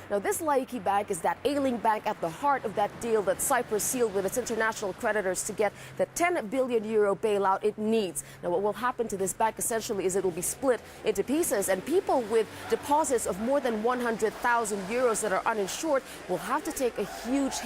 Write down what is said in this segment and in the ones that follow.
Now, this Laiki Bank is that ailing bank at the heart of that deal that Cyprus sealed with its international creditors to get the 10 billion euro bailout it needs. Now, what will happen to this bank essentially is it will be split into pieces, and people with deposits of more than 100,000 euros that are uninsured will have to take a huge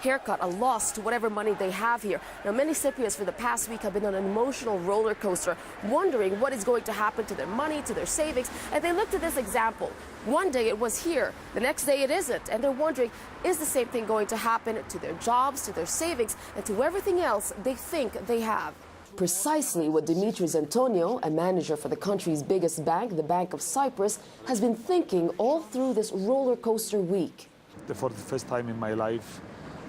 haircut, a loss to whatever money they have here. Now, many Cypriots for the past week have been on an emotional roller coaster, wondering what is going to happen to their money, to their savings, and they look to this example. One day it was here, the next day it isn't, and they're wondering, is the same thing going to happen to their jobs, to their savings, and to everything else they think they have? Precisely what Demetris Antoniou, a manager for the country's biggest bank, the Bank of Cyprus, has been thinking all through this roller coaster week. For the first time in my life,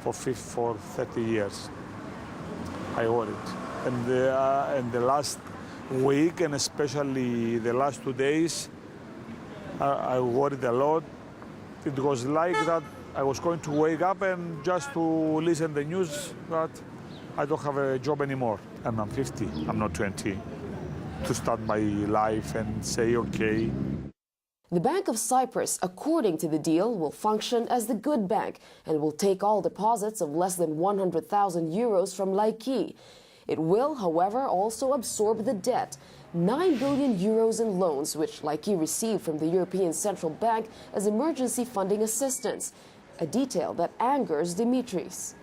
for 30 years, I worried. And the last week, and especially the last 2 days, I worried a lot. It was like that I was going to wake up and just to listen to the news that I don't have a job anymore. And I'm 50, I'm not 20, to start my life and say, okay. The Bank of Cyprus, according to the deal, will function as the good bank and will take all deposits of less than 100,000 euros from Laiki. It will, however, also absorb the debt, 9 billion euros in loans, which Laiki received from the European Central Bank as emergency funding assistance, a detail that angers Demetris.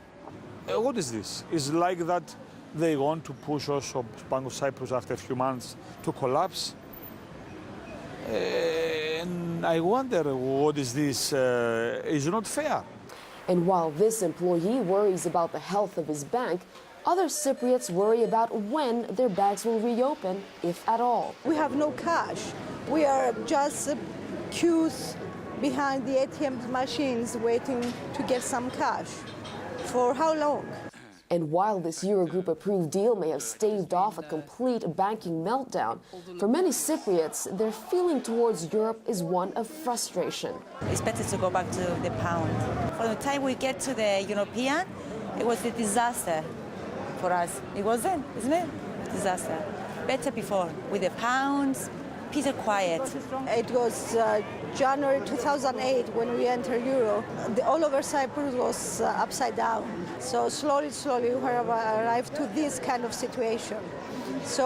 What is this? It's like that they want to push also Bank of Cyprus after a few months to collapse. And I wonder, what is this? It's not fair. And while this employee worries about the health of his bank, other Cypriots worry about when their banks will reopen, if at all. We have no cash. We are just queues behind the ATM machines waiting to get some cash. For how long? And while this Eurogroup-approved deal may have staved off a complete banking meltdown, for many Cypriots, their feeling towards Europe is one of frustration. It's better to go back to the pound. From the time we get to the European, it was a disaster for us. It wasn't, isn't it? Disaster. Better before, with the pounds, peace and quiet. It was January 2008 when we entered Euro. All over Cyprus was upside down. So slowly we have arrived to this kind of situation. So